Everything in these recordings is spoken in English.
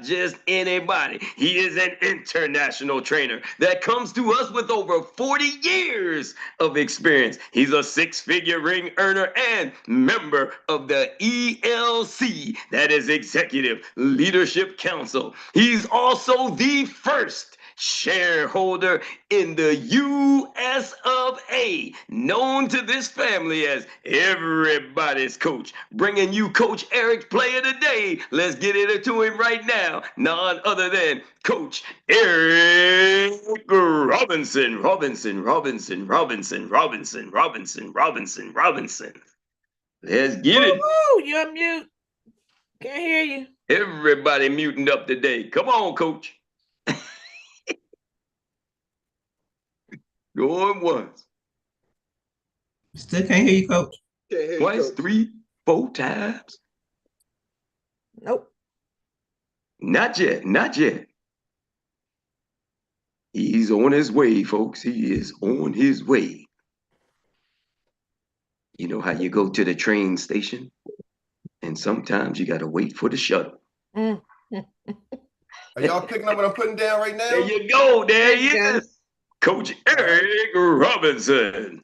just anybody. He is an international trainer that comes to us with over 40 years of experience. He's a six-figure ring earner and member of the ELC, that is Executive Leadership Council. He's also the first shareholder in the US of A, known to this family as everybody's coach. Bringing you Coach Erik Player today. Let's get into him right now. None other than Coach Erik Robinson. Robinson. Let's get it. Woo-hoo, you're mute. Can't hear you. Everybody muting up today. Come on, Coach. Going once. Still can't hear you, Coach. Twice, 3, 4 times. Nope. Not yet. Not yet. He's on his way, folks. He is on his way. You know how you go to the train station and sometimes you got to wait for the shuttle. Are y'all picking up what I'm putting down right now? There you go. There he is. Coach Erik Robinson.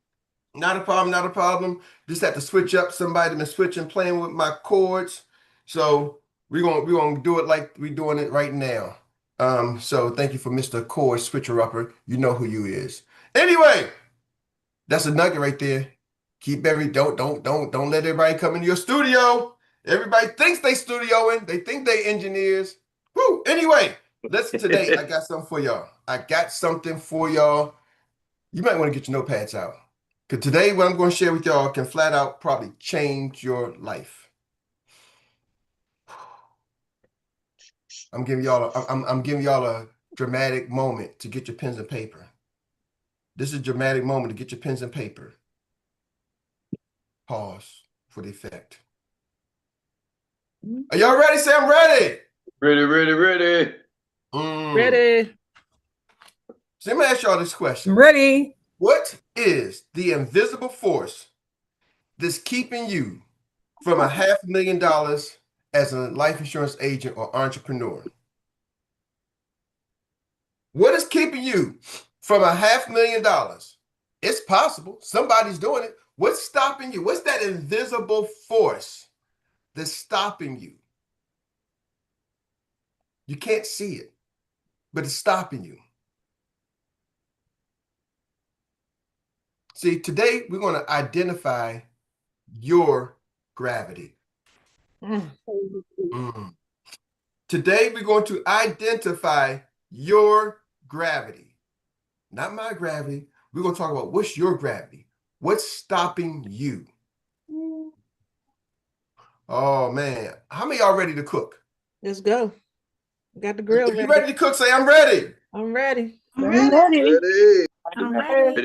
Not a problem, not a problem. Just have to switch up. Somebody been switching, playing with my chords. So we're gonna do it like we're doing it right now. So thank you for Mr. Chord Switcher Upper. You know who you is. Anyway, that's a nugget right there. Keep don't let everybody come into your studio. Everybody thinks they studioing. They think they engineers. Woo! Anyway, today I got something for y'all. You might want to get your notepads out. Because today what I'm going to share with y'all can flat out probably change your life. I'm giving y'all a dramatic moment to get your pens and paper. This is a dramatic moment to get your pens and paper. Pause for the effect. Are y'all ready? Say I'm ready. Ready. Ready. So let me ask y'all this question. Ready. What is the invisible force that's keeping you from $500,000 as a life insurance agent or entrepreneur? What is keeping you from $500,000? It's possible. Somebody's doing it. What's stopping you? What's that invisible force that's stopping you? You can't see it, but it's stopping you. See, today we're going to identify your gravity. Today we're going to identify your gravity. Not my gravity. We're going to talk about what's your gravity. What's stopping you? Oh, man. How many of y'all ready to cook? Let's go. Got the grill If you're ready to cook, say, I'm ready. I'm ready. I'm ready.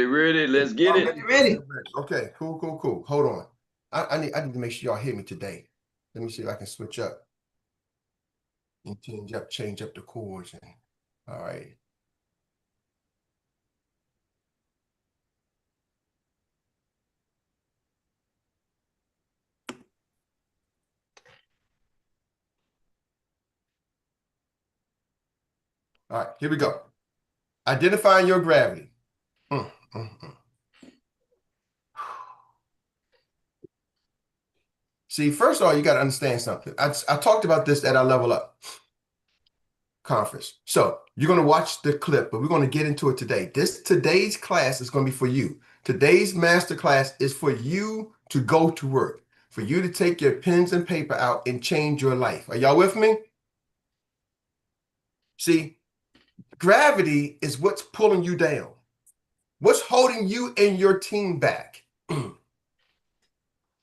Ready. Let's get it. Ready. Okay, cool. Hold on. I need to make sure y'all hear me today. Let me see if I can switch up and change up the chords. All right. All right, here we go. Identifying your gravity. See, first of all, you got to understand something. I talked about this at our Level Up conference. So you're going to watch the clip, but we're going to get into it today. Today's class is going to be for you. Today's masterclass is for you to go to work, for you to take your pens and paper out and change your life. Are y'all with me? See, gravity is what's pulling you down. What's holding you and your team back?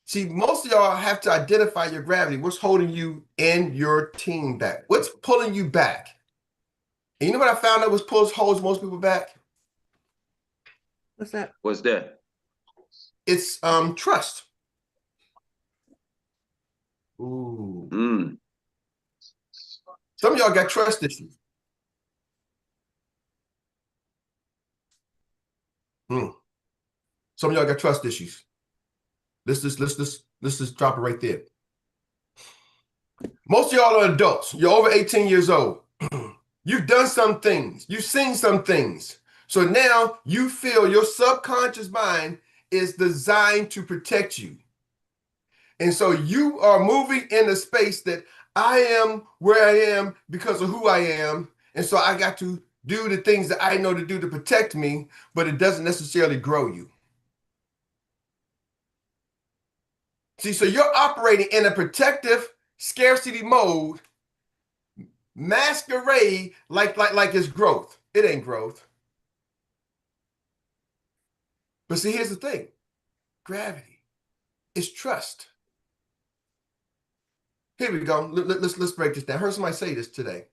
See, most of y'all have to identify your gravity. What's holding you and your team back? What's pulling you back? And you know what I found out holds most people back? What's that? What's that? It's trust. Ooh. Some of y'all got trust issues. Some of y'all got trust issues. Let's just drop it right there. Most of y'all are adults. You're over 18 years old. You've done some things. You've seen some things. So now you feel your subconscious mind is designed to protect you. And so you are moving in a space that I am where I am because of who I am. And so I got to do the things that I know to do to protect me, but it doesn't necessarily grow you. See, so you're operating in a protective scarcity mode, masquerade like it's growth. It ain't growth. But see, here's the thing. Gravity is trust. Here we go. Let's break this down. I heard somebody say this today.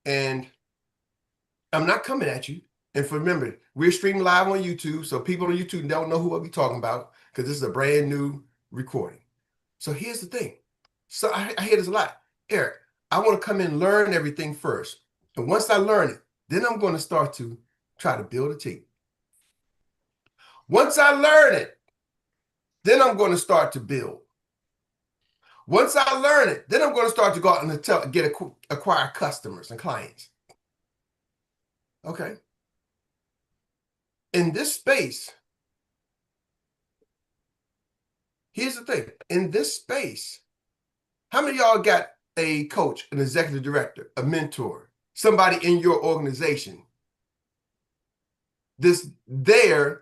And I'm not coming at you. And remember, we're streaming live on YouTube, so people on YouTube don't know who I'll be talking about because this is a brand new recording. So here's the thing. So I hear this a lot. Eric, I want to come in and learn everything first. And once I learn it, then I'm going to start to try to build a team. Once I learn it, then I'm going to start to build. Once I learn it, then I'm going to start to go out and acquire customers and clients. Okay. In this space, here's the thing. In this space, how many of y'all got a coach, an executive director, a mentor, somebody in your organization? Their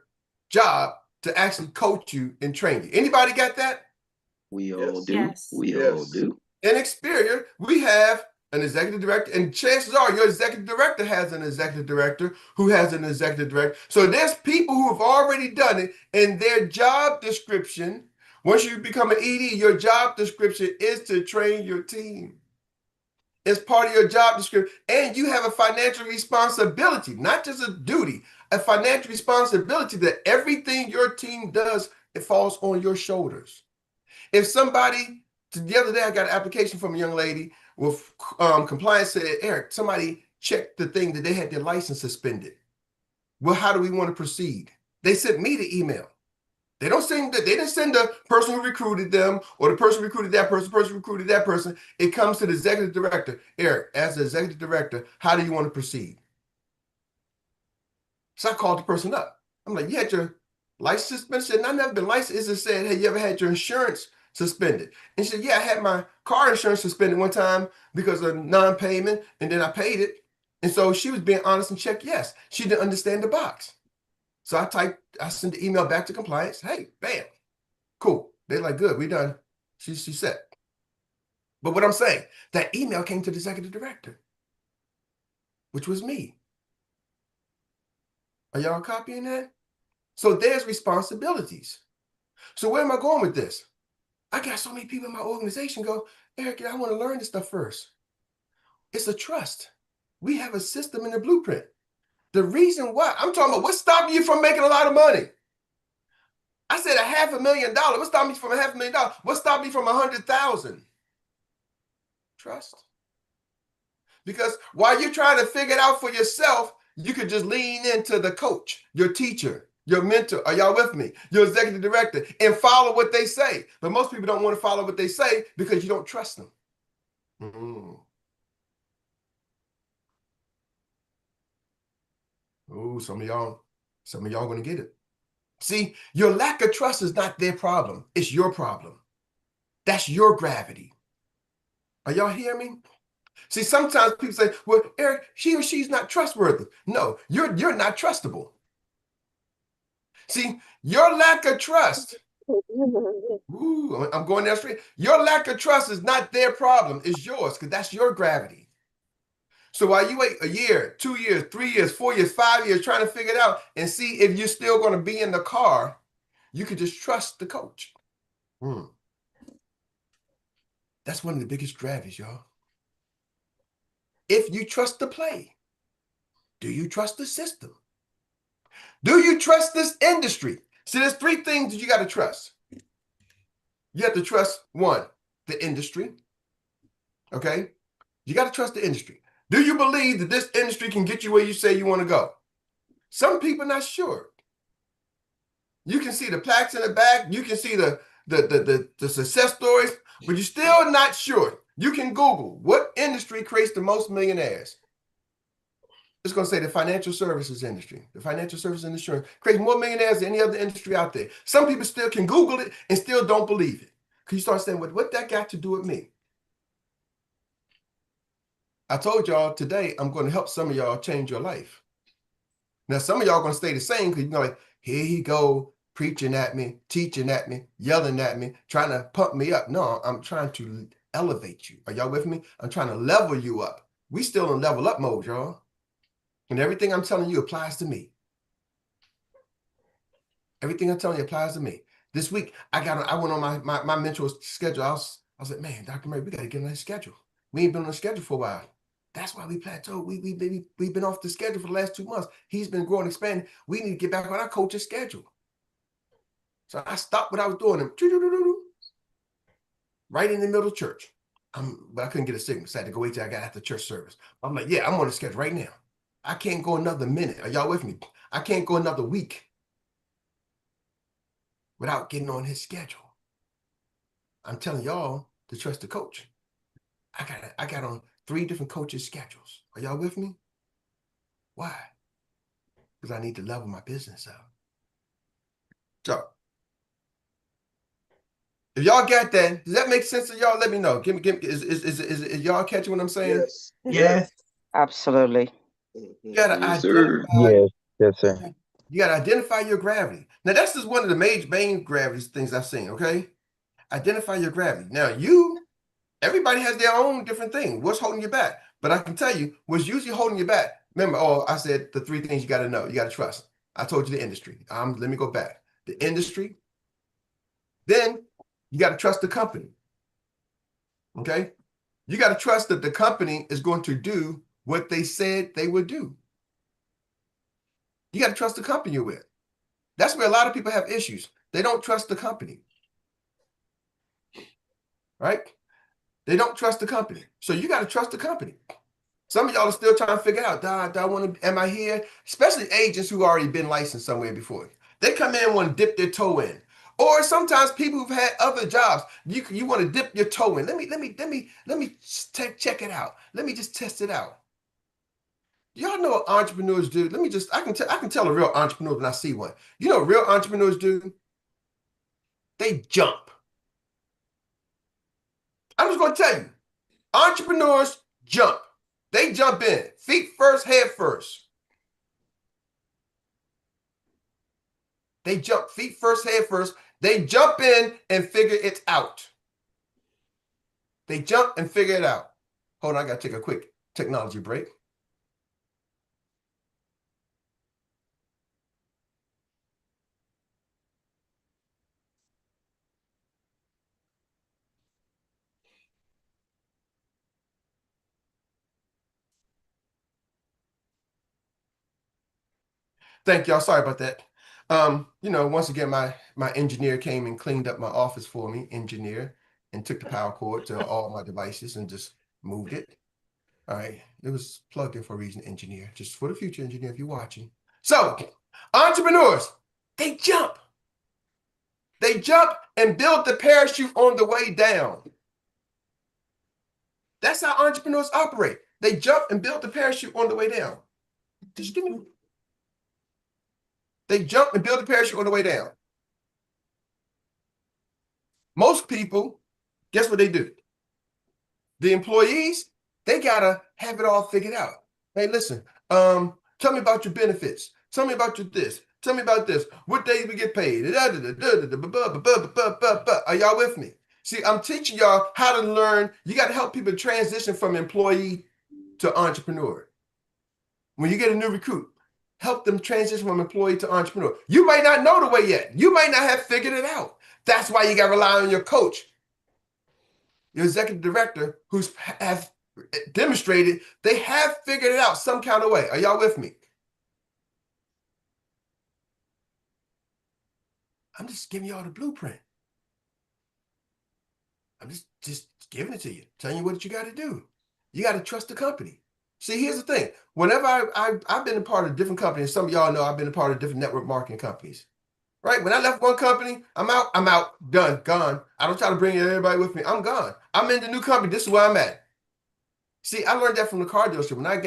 job to actually coach you and train you. Anybody got that? We all do. Yes. We all do. In Xperts, we have an executive director, and chances are your executive director has an executive director who has an executive director. So there's people who have already done it, and their job description, once you become an ED, your job description is to train your team. It's part of your job description, and you have a financial responsibility, not just a duty, a financial responsibility that everything your team does, it falls on your shoulders. If somebody, the other day I got an application from a young lady with compliance said, Eric, somebody checked the thing that they had their license suspended. Well, how do we want to proceed? They sent me the email. They didn't send the person who recruited them or the person who recruited that person, person who recruited that person. It comes to the executive director. Eric, as the executive director, how do you want to proceed? So I called the person up. I'm like, you had your license suspended? I've never been licensed. It said, hey, you ever had your insurance suspended? And she said, yeah, I had my car insurance suspended one time because of non-payment, and then I paid it. And so she was being honest and checked yes. She didn't understand the box. So I sent the email back to compliance. Hey, bam, cool. They're like, good, we done. She said. But what I'm saying, that email came to the executive director, which was me. Are y'all copying that? So there's responsibilities. So where am I going with this? I got so many people in my organization go, Eric, I want to learn this stuff first. It's a trust. We have a system in the blueprint. The reason why, I'm talking about what's stopping you from making a lot of money? I said $500,000. What's stopping me from $500,000? What's stopping me from 100,000? Trust. Because while you're trying to figure it out for yourself, you could just lean into the coach, your teacher, your mentor. Are y'all with me? Your executive director, and follow what they say. But most people don't want to follow what they say because you don't trust them. Oh, some of y'all gonna get it. See, your lack of trust is not their problem. It's your problem. That's your gravity. Are y'all hearing me? See, sometimes people say, well, Eric, she or she's not trustworthy. No, you're not trustable. See, your lack of trust, I'm going there straight. Your lack of trust is not their problem. It's yours, because that's your gravity. So while you wait a year, 2 years, 3 years, 4 years, 5 years, trying to figure it out and see if you're still going to be in the car, you can just trust the coach. That's one of the biggest gravities, y'all. If you trust the play, do you trust the system? Do you trust this industry? See, there's 3 things that you got to trust. You have to trust, 1, the industry. Okay? You got to trust the industry. Do you believe that this industry can get you where you say you want to go? Some people are not sure. You can see the plaques in the back. You can see the success stories. but you're still not sure, you can Google what industry creates the most millionaires. It's going to say the financial services industry. The financial services industry creates more millionaires than any other industry out there. Some people still can Google it and still don't believe it. Because you start saying, what that got to do with me? I told y'all today, I'm going to help some of y'all change your life. Now, some of y'all going to stay the same because you're like, here he go, preaching at me, teaching at me, yelling at me, trying to pump me up. No, I'm trying to elevate you. Are y'all with me? I'm trying to level you up. We still in level up mode, y'all. And everything I'm telling you applies to me. Everything I'm telling you applies to me. This week, I went on my mentor's schedule. I was like, man, Dr. Murray, we got to get on that schedule. We ain't been on the schedule for a while. That's why we plateaued. We've been off the schedule for the last 2 months. He's been growing, expanding. We need to get back on our coach's schedule. So I stopped what I was doing and right in the middle of church. But I couldn't get a signal. So I had to go wait till I got after church service. I'm like, yeah, I'm on the schedule right now. I can't go another minute. Are y'all with me? I can't go another week without getting on his schedule. I'm telling y'all to trust the coach. I got on 3 different coaches' schedules. Are y'all with me? Why? Because I need to level my business up. So, if y'all got that, does that make sense to y'all? Let me know. Is y'all catching what I'm saying? Yes. Yes. Absolutely. You gotta Yes, sir. identify. Yes, sir. You gotta identify your gravity. Now, that's just one of the main gravity things I've seen. Okay, identify your gravity. Now, everybody has their own different thing. What's holding you back? But I can tell you what's usually holding you back. Remember, I said the 3 things you got to know. You got to trust. I told you the industry. Let me go back. The industry. Then you got to trust the company. Okay? You got to trust that the company is going to do what they said they would do. You got to trust the company you're with. That's where a lot of people have issues. They don't trust the company. Right? They don't trust the company. So you got to trust the company. Some of y'all are still trying to figure out, am I here? Especially agents who already been licensed somewhere before. They come in and want to dip their toe in. Or sometimes people who've had other jobs, you want to dip your toe in. Let me check it out. Let me just test it out. Y'all know what entrepreneurs do? I can tell a real entrepreneur when I see one. You know what real entrepreneurs do? They jump. I'm just going to tell you, entrepreneurs jump. They jump in, feet first, head first. They jump feet first, head first. They jump in and figure it out. They jump and figure it out. Hold on, I got to take a quick technology break. Thank y'all. Sorry about that. Once again, my engineer came and cleaned up my office for me, and took the power cord to all my devices and just moved it. All right. It was plugged in for a reason, engineer. Just for the future, engineer, if you're watching. So, entrepreneurs, they jump. They jump and build the parachute on the way down. That's how entrepreneurs operate. They jump and build the parachute on the way down. Did you give me? They jump and build a parachute on the way down. Most people, guess what they do? The employees, they gotta have it all figured out. Hey, listen, tell me about your benefits. Tell me about your this. Tell me about this. What days we get paid? Are y'all with me? See, I'm teaching y'all how to learn. You got to help people transition from employee to entrepreneur. When you get a new recruit, help them transition from employee to entrepreneur. You might not know the way yet. You might not have figured it out. That's why you got to rely on your coach, your executive director, who's have demonstrated they have figured it out some kind of way. Are y'all with me? I'm just giving y'all the blueprint. I'm just giving it to you, telling you what you got to do. You got to trust the company. See, here's the thing. Whenever I've been a part of different companies, some of y'all know I've been a part of different network marketing companies, right? When I left one company, I'm out, done, gone. I don't try to bring everybody with me. I'm gone. I'm in the new company. This is where I'm at. See, I learned that from the car dealership. When I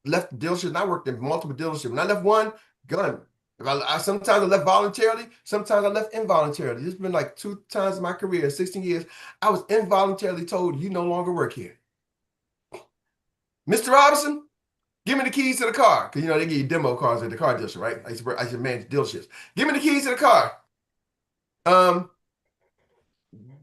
left the dealership, and I worked in multiple dealerships. When I left one, gone. Sometimes I left voluntarily, sometimes I left involuntarily. There's been like 2 times in my career, 16 years, I was involuntarily told, you no longer work here. Mr. Robinson, give me the keys to the car. Because, they give you demo cars at the car dealership, right? I used to manage dealerships. Give me the keys to the car.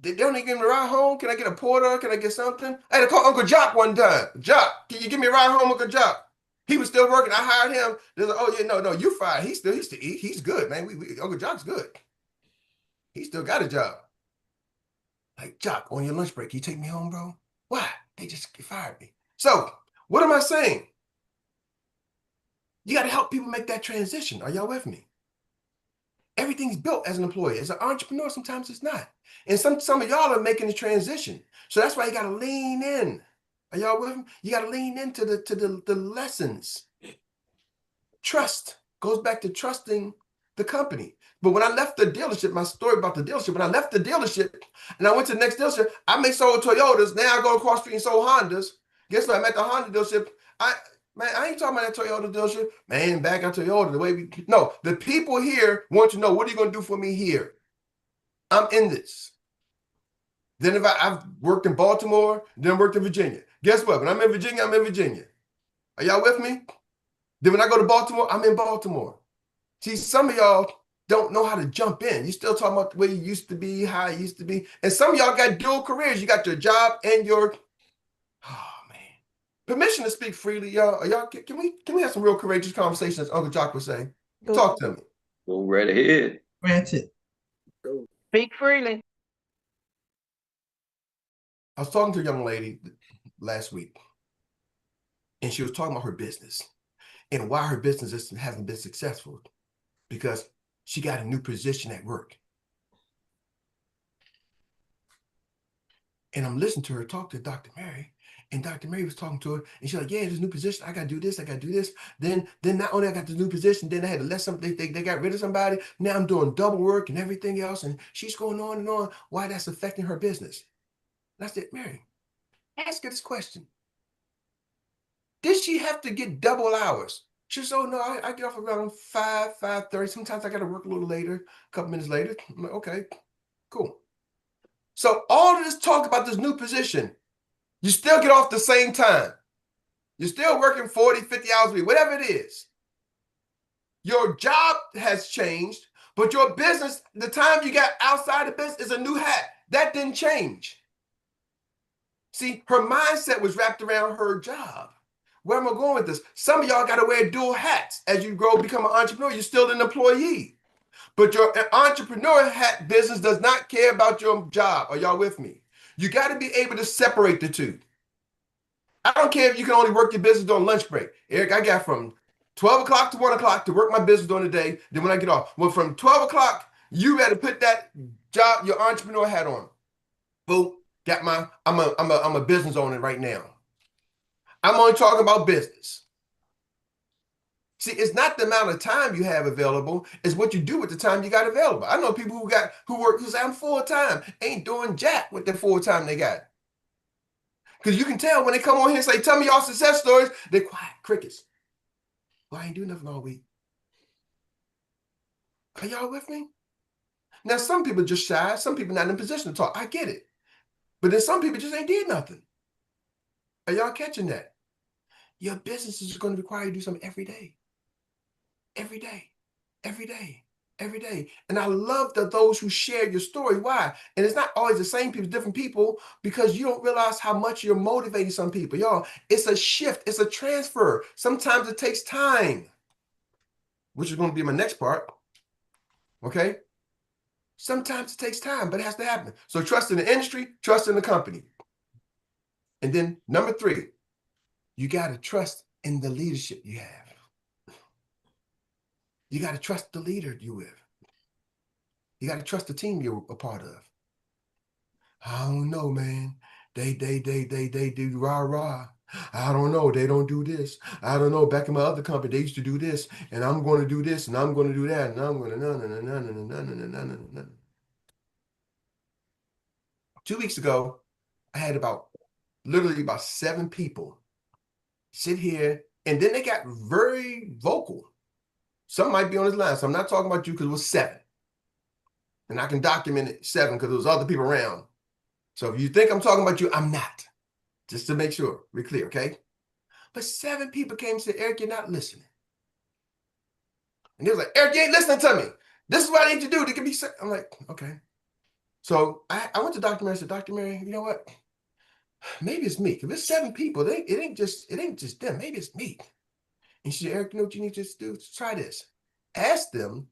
They don't even give me a ride home. Can I get a porter? Can I get something? I had to call Uncle Jock one time. Jock, can you give me a ride home, Uncle Jock? He was still working. I hired him. They're like, oh yeah, no, you're fired. He's good, man. Uncle Jock's good. He still got a job. Like, Jock, on your lunch break, can you take me home, bro? Why? They just fired me. So, what am I saying? You got to help people make that transition. Are y'all with me? Everything's built as an employee. As an entrepreneur, sometimes it's not. And some of y'all are making the transition. So that's why you got to lean in. Are y'all with me? You got to lean into the lessons. Trust goes back to trusting the company. But when I left the dealership, my story about the dealership, when I left the dealership and I went to the next dealership, I sold Toyotas. Now I go across the street and sold Hondas. Guess what? I'm at the Honda dealership. I ain't talking about that Toyota dealership. Man, back at Toyota, no, the people here want to know, what are you going to do for me here? I'm in this. Then if I've worked in Baltimore, then worked in Virginia. Guess what? When I'm in Virginia, I'm in Virginia. Are y'all with me? Then when I go to Baltimore, I'm in Baltimore. See, some of y'all don't know how to jump in. You still talking about the way you used to be, how it used to be. And some of y'all got dual careers. You got your job and your, oh man. Permission to speak freely, y'all. Can we have some real courageous conversations, as Uncle Jock would say? Talk to me. Go right ahead. Granted. Speak freely. I was talking to a young lady last week, and she was talking about her business and why her business hasn't been successful, because she got a new position at work. And I'm listening to her talk to Dr. Mary, and Dr. Mary was talking to her, and she's like, yeah, this new position, I got to do this, I got to do this. Then not only I got this new position, then I had to let something, they got rid of somebody. Now I'm doing double work and everything else. And she's going on and on why that's affecting her business. And I said, Mary, ask her this question. Did she have to get double hours? She said, oh no, I get off around 5:30. Sometimes I got to work a little later, a couple minutes later. I'm like, okay, cool. So all of this talk about this new position, you still get off the same time. You're still working 40, 50 hours a week, whatever it is. Your job has changed, but your business, the time you got outside the business is a new hat. That didn't change. See, her mindset was wrapped around her job. Where am I going with this? Some of y'all got to wear dual hats. As you grow, become an entrepreneur, you're still an employee. But your entrepreneur hat business does not care about your job. Are y'all with me? You got to be able to separate the two. I don't care if you can only work your business during lunch break. Eric, I got from 12 o'clock to 1 o'clock to work my business during the day. Then when I get off, well, from 12 o'clock, you better put that job, your entrepreneur hat on. Boom, I'm a business owner right now. I'm only talking about business. See, it's not the amount of time you have available, it's what you do with the time you got available. I know people who say I'm full-time, ain't doing jack with the full-time they got. Because you can tell when they come on here and say, tell me y'all success stories, they're quiet, crickets. Well, I ain't doing nothing all week. Are y'all with me? Now, some people just shy, some people not in a position to talk. I get it. But then some people just ain't did nothing. Are y'all catching that? Your business is going to require you to do something every day. Every day. Every day. Every day. And I love those who share your story. Why? And it's not always the same people, different people, because you don't realize how much you're motivating some people. Y'all, it's a shift. It's a transfer. Sometimes it takes time, which is going to be my next part. Okay? Sometimes it takes time, but it has to happen. So trust in the industry, trust in the company. And then number 3, you got to trust in the leadership you have. You got to trust the leader you're with. You got to trust the team you're a part of. I don't know, man. They do rah-rah. I don't know. They don't do this. I don't know. Back in my other company, they used to do this, and I'm going to do this, and I'm going to do that, and I'm going to no. 2 weeks ago, I had literally about 7 people sit here, and then they got very vocal. Some might be on this line, so I'm not talking about you because it was 7. And I can document it 7 because there was other people around. So if you think I'm talking about you, I'm not. Just to make sure we're clear, okay? But 7 people came and said, Eric, you're not listening. And they was like, Eric, you ain't listening to me. This is what I need to do to get me. I'm like, okay. So I went to Dr. Mary and said, Dr. Mary, you know what? Maybe it's me. If it's 7 people, it ain't just them. Maybe it's me. And she said, Eric, you know what you need to do? Try this. Ask them,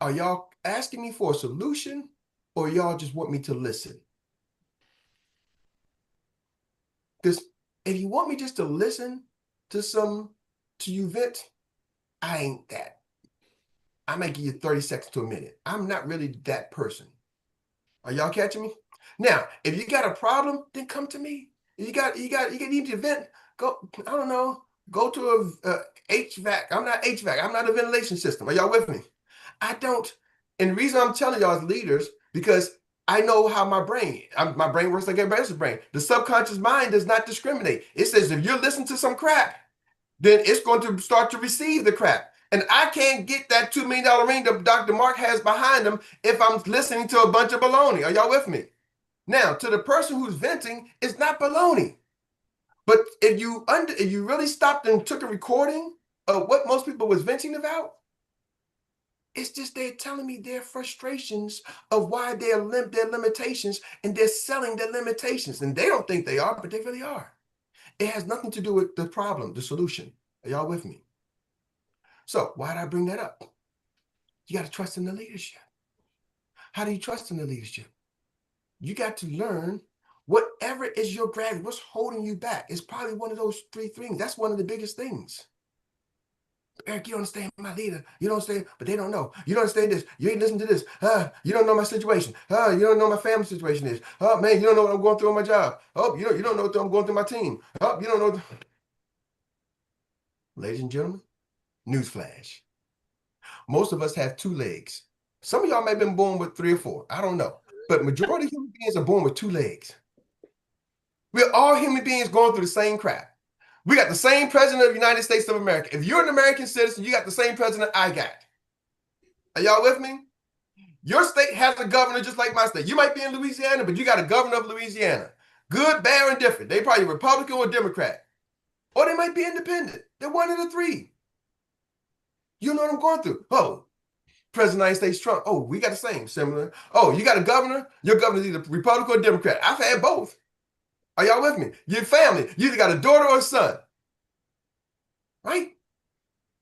are y'all asking me for a solution or y'all just want me to listen? Because if you want me just to listen to you vent, I ain't that. I might give you 30 seconds to a minute. I'm not really that person. Are y'all catching me? Now, if you got a problem, then come to me. You need to vent. Go, I don't know, go to a HVAC. I'm not HVAC. I'm not a ventilation system. Are y'all with me? I don't. And the reason I'm telling y'all as leaders, because I know how my brain works like everybody else's brain. The subconscious mind does not discriminate. It says if you're listening to some crap, then it's going to start to receive the crap. And I can't get that $2 million ring that Dr. Mark has behind him if I'm listening to a bunch of baloney. Are y'all with me? Now, to the person who's venting, it's not baloney. But if you really stopped and took a recording of what most people was venting about, it's just they're telling me their frustrations of why their limitations, and they're selling their limitations. And they don't think they are, but they really are. It has nothing to do with the problem, the solution. Are y'all with me? So why did I bring that up? You got to trust in the leadership. How do you trust in the leadership? You got to learn whatever is your gravity, what's holding you back. It's probably one of those 3 things. That's one of the biggest things. Eric, you don't understand my leader. You don't understand, but they don't know. You don't understand this. You ain't listening to this. You don't know my situation. You don't know my family situation is. Oh, man, you don't know what I'm going through on my job. Oh, you don't know what I'm going through my team. Oh, you don't know. Ladies and gentlemen, newsflash. Most of us have 2 legs. Some of y'all may have been born with 3 or 4. I don't know. But majority of human beings are born with 2 legs. We're all human beings going through the same crap. We got the same president of the United States of America. If you're an American citizen, you got the same president I got. Are y'all with me? Your state has a governor just like my state. You might be in Louisiana, but you got a governor of Louisiana. Good, bad, or indifferent. They probably Republican or Democrat. Or they might be independent. They're one of the 3. You know what I'm going through. Oh, President of the United States, Trump. Oh, we got the same, similar. Oh, you got a governor. Your governor's either Republican or Democrat. I've had both. Are y'all with me? Your family, you either got a daughter or a son. Right?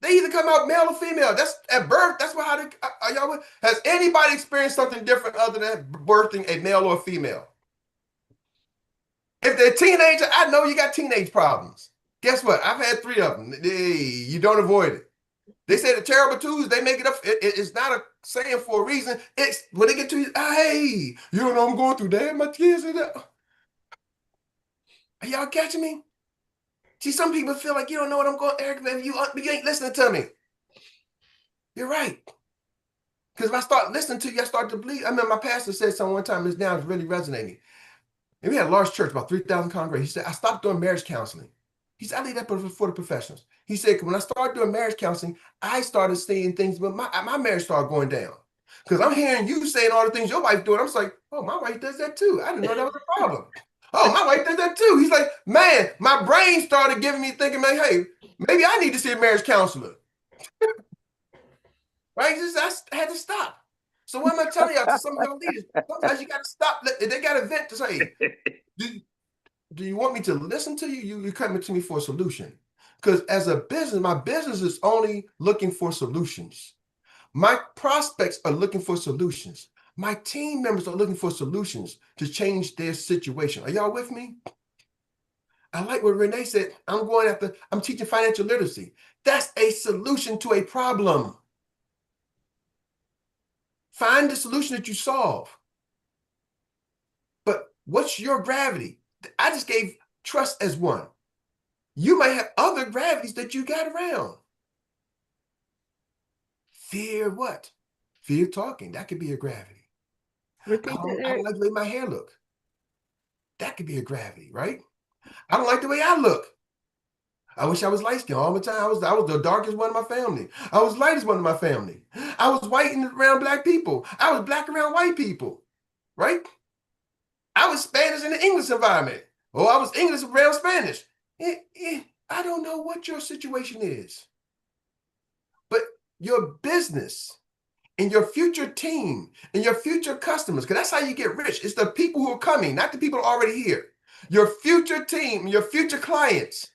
They either come out male or female. That's at birth. That's how they are. Y'all with? Has anybody experienced something different other than birthing a male or a female? If they're a teenager, I know you got teenage problems. Guess what? I've had 3 of them. You don't avoid it. They say the terrible twos, they make it up. It's not a saying for a reason. It's when they get to you, hey, you don't know what I'm going through, Dad. My kids are there. Are y'all catching me? See, some people feel like you don't know what I'm going, Eric, man, you ain't listening to me. You're right. Because if I start listening to you, I start to believe. I mean, my pastor said something one time, this now is really resonating. And we had a large church, about 3,000 congregants. He said, I stopped doing marriage counseling. He said, I leave that for the professionals. He said, when I started doing marriage counseling, I started seeing things, but my marriage started going down. Because I'm hearing you saying all the things your wife doing. I'm just like, oh, my wife does that too. I didn't know that was a problem. Oh, my wife does that too. He's like, man, my brain started giving me thinking, man, hey, maybe I need to see a marriage counselor. Right? I had to stop. So what am I telling y'all to some of y'all leaders? Sometimes you got to stop. They got to vent to say, do you want me to listen to you? You're coming to me for a solution. Because as a business, my business is only looking for solutions. My prospects are looking for solutions. My team members are looking for solutions to change their situation. Are y'all with me? I like what Renee said. I'm teaching financial literacy. That's a solution to a problem. Find the solution that you solve. But what's your gravity? I just gave trust as one. You might have other gravities that you got around. Fear what? Fear talking. That could be a gravity. Repeat that, I don't Eric. like the way my hair look. That could be a gravity, right? I don't like the way I look. I wish I was light skinned all the time. I was the darkest one in my family. I was lightest one in my family. I was white around black people. I was black around white people, right? I was Spanish in the English environment. Or I was English around Spanish. I don't know what your situation is. But your business and your future team and your future customers, because that's how you get rich. It's the people who are coming, not the people already here. Your future team, your future clients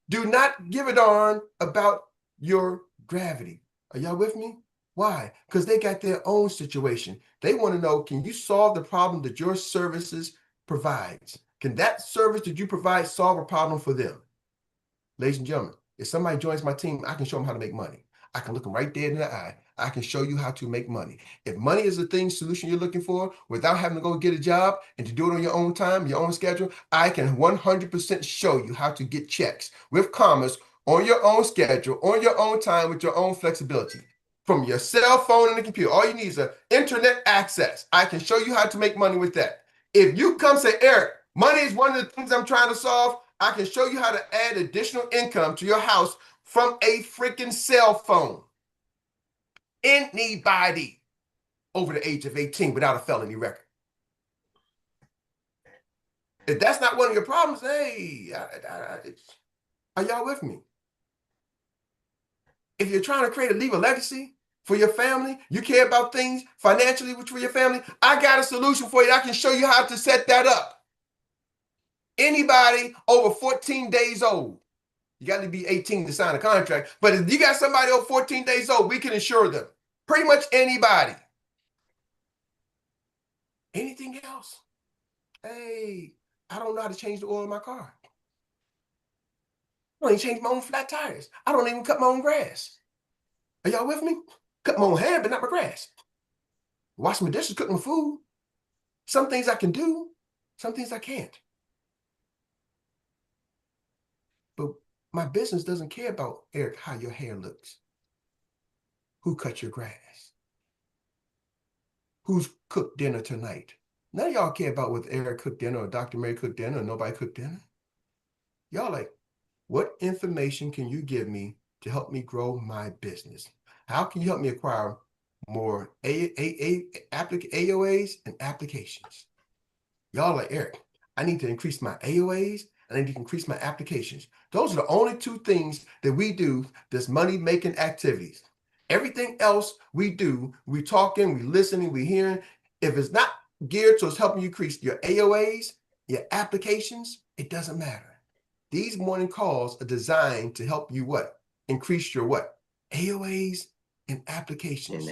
do not give a darn about your gravity. Are y'all with me? Why? Because they got their own situation. They want to know, can you solve the problem that your services provides? Can that service that you provide solve a problem for them? Ladies and gentlemen, if somebody joins my team, I can show them how to make money. I can look them right dead in the eye. I can show you how to make money. If money is the solution you're looking for, without having to go get a job and to do it on your own time, your own schedule, I can 100% show you how to get checks with commerce on your own schedule, on your own time, with your own flexibility. From your cell phone and the computer, all you need is an internet access. I can show you how to make money with that. If you come say, Eric, money is one of the things I'm trying to solve, I can show you how to add additional income to your house from a freaking cell phone. Anybody over the age of 18 without a felony record. If that's not one of your problems, hey, are y'all with me? If you're trying to leave a legacy for your family, you care about things financially for your family, I got a solution for you. I can show you how to set that up. Anybody over 14 days old, you got to be 18 to sign a contract, but if you got somebody over 14 days old, we can insure them. Pretty much anybody. Anything else? Hey, I don't know how to change the oil in my car. I don't even change my own flat tires. I don't even cut my own grass. Are y'all with me? Cut my own hair, but not my grass. Wash my dishes, cook my food. Some things I can do, some things I can't. But my business doesn't care about, Eric, how your hair looks. Who cut your grass? Who's cooked dinner tonight? None of y'all care about whether Eric cooked dinner or Dr. Mary cooked dinner or nobody cooked dinner. Y'all like, what information can you give me to help me grow my business? How can you help me acquire more AOAs and applications? Y'all like, Eric, I need to increase my AOAs and I need to increase my applications. Those are the only two things that we do that's money-making activities. Everything else we do, we talking, we listening, we hearing. If it's not geared towards helping you increase your AOAs, your applications, it doesn't matter. These morning calls are designed to help you what? Increase your what? AOAs and applications.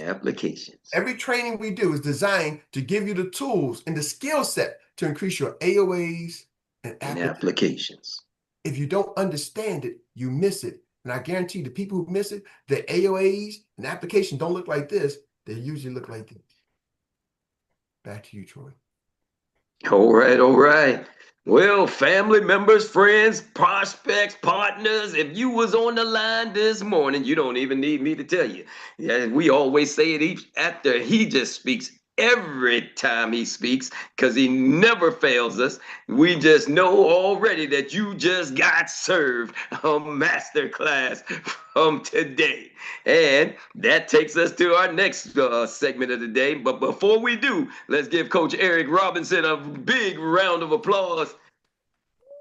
Every training we do is designed to give you the tools and the skill set to increase your AOAs and applications. If you don't understand it, you miss it. And I guarantee the people who miss it, the AOAs and application don't look like this. They usually look like this. Back to you, Troy. All right, all right. Well, family members, friends, prospects, partners, if you was on the line this morning, you don't even need me to tell you. Yeah, we always say it after he just speaks. Every time he speaks, because he never fails us. We just know already that you just got served a masterclass from today. And that takes us to our next segment of the day. But before we do, let's give Coach Erik Robinson a big round of applause.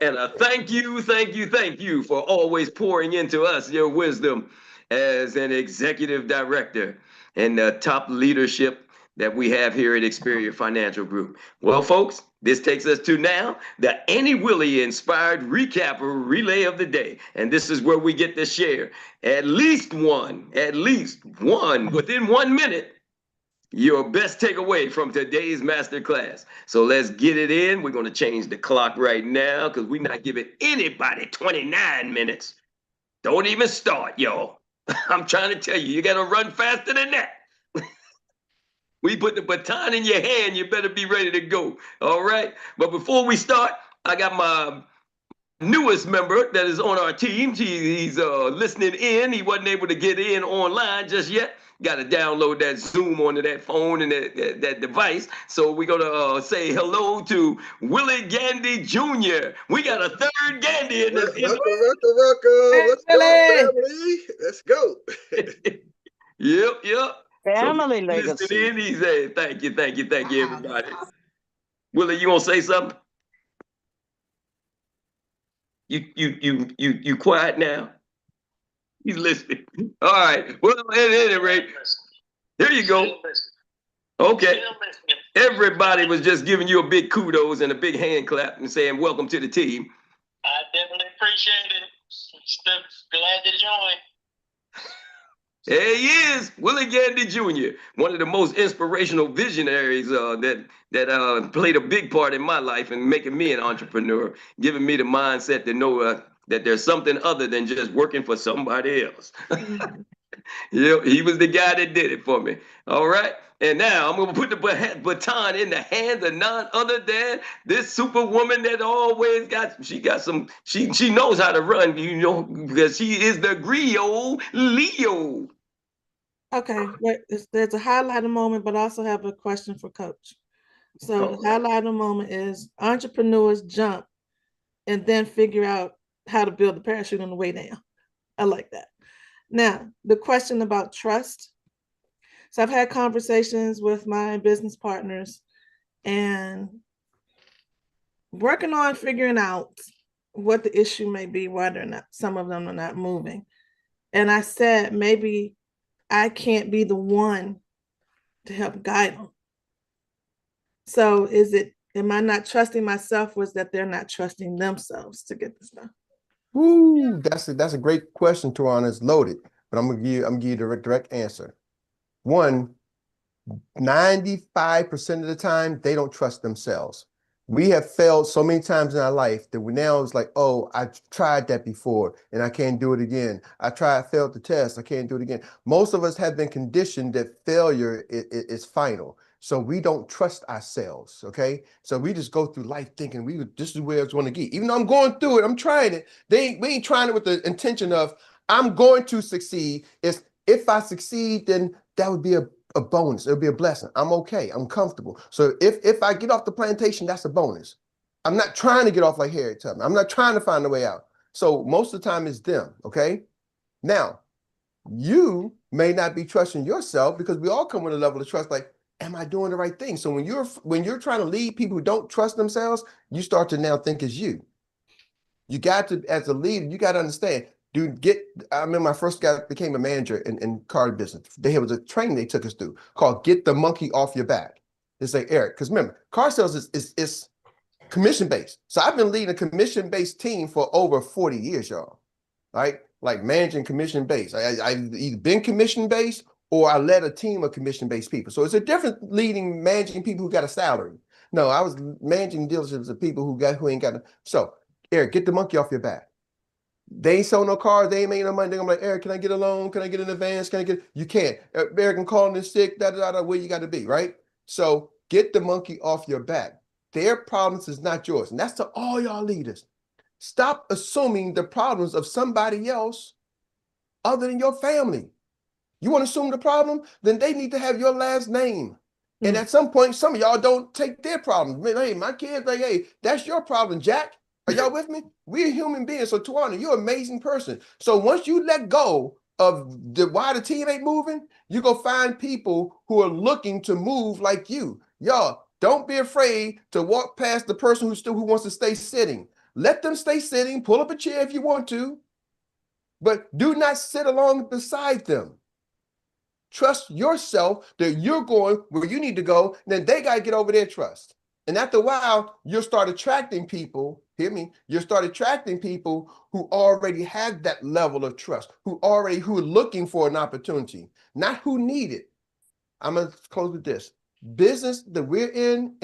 And a thank you for always pouring into us your wisdom as an executive director and the top leadership that we have here at 𝗖cie Financial Group. Well, folks, this takes us to now the 𝗍anie inspired recap or relay of the day. And this is where we get to share at least one within 1 minute, your best takeaway from today's masterclass. So let's get it in. We're going to change the clock right now because we're not giving anybody 29 minutes. Don't even start, y'all. I'm trying to tell you, you got to run faster than that. We put the baton in your hand, you better be ready to go. All right. But before we start, I got my newest member that is on our team. He's listening in. He wasn't able to get in online just yet. Got to download that Zoom onto that phone and that device. So we're going to say hello to Willie Gandy Jr. We got a third Gandy in this. Welcome. Let's go, family. Let's go. Yep. Family so legacy. Listening in, he said, thank you, everybody. Willie, you gonna say something? You quiet now? He's listening. All right. Well, at any rate, there you go. Okay. Everybody was just giving you a big kudos and a big hand clap and saying, welcome to the team. I definitely appreciate it. Still glad to join. There he is, Willie Gandy Jr., one of the most inspirational visionaries that played a big part in my life and making me an entrepreneur, giving me the mindset to know that there's something other than just working for somebody else. He was the guy that did it for me. All right. And now I'm going to put the baton in the hands of none other than this superwoman that always she knows how to run, because she is the griot Leo. Okay, there's a highlighter moment, but I also have a question for Coach. So the highlighter moment is entrepreneurs jump and then figure out how to build the parachute on the way down. I like that. Now, the question about trust. So I've had conversations with my business partners and working on figuring out what the issue may be, why some of them are not moving. And I said, maybe I can't be the one to help guide them. So am I not trusting myself, or is that they're not trusting themselves to get this done? Woo, that's a great question, Tawana. It's loaded, but I'm gonna give you the direct answer. 95% of the time, they don't trust themselves. We have failed so many times in our life that we now is like, oh, I tried that before and I can't do it again. Failed the test, I can't do it again. Most of us have been conditioned that failure is final. So we don't trust ourselves, okay? So we just go through life thinking this is where it's going to get. Even though I'm going through it, I'm trying it. We ain't trying it with the intention of, I'm going to succeed. If I succeed, then that would be a bonus. It'll be a blessing. I'm okay. I'm comfortable. So if I get off the plantation, that's a bonus. I'm not trying to get off like Harriet Tubman. I'm not trying to find a way out. So most of the time it's them, okay? Now, you may not be trusting yourself, because we all come with a level of trust, like, am I doing the right thing? So when you're trying to lead people who don't trust themselves, you start to now think it's you. You got to, as a leader, you got to understand, I remember my first guy became a manager in car business. There was a training they took us through called Get the Monkey Off Your Back. It's like, Eric, because remember, car sales is commission-based. So I've been leading a commission-based team for over 40 years, y'all, right? Like managing commission-based. I've either been commission-based or I led a team of commission-based people. So it's a different managing people who got a salary. No, I was managing dealerships of people who ain't got So, Eric, get the monkey off your back. They ain't sold no cars, they ain't making no money. I'm like, Eric, can I get a loan? Can I get an advance? You can't. Eric, I'm calling in sick, where you got to be, right? So get the monkey off your back. Their problems is not yours. And that's to all y'all leaders. Stop assuming the problems of somebody else other than your family. You want to assume the problem? Then they need to have your last name. And at some point, some of y'all don't take their problems. Hey, my kids, like, hey, that's your problem, Jack. Are y'all with me? We're human beings. So Tawana, you're an amazing person. So once you let go of why the team ain't moving, you go find people who are looking to move like you. Y'all, don't be afraid to walk past the person who wants to stay sitting. Let them stay sitting. Pull up a chair if you want to, but do not sit along beside them. Trust yourself that you're going where you need to go. Then they got to get over their trust. And after a while, you'll start attracting people, hear me, you'll start attracting people who already have that level of trust, who are looking for an opportunity, not who need it. I'm going to close with this. Business that we're in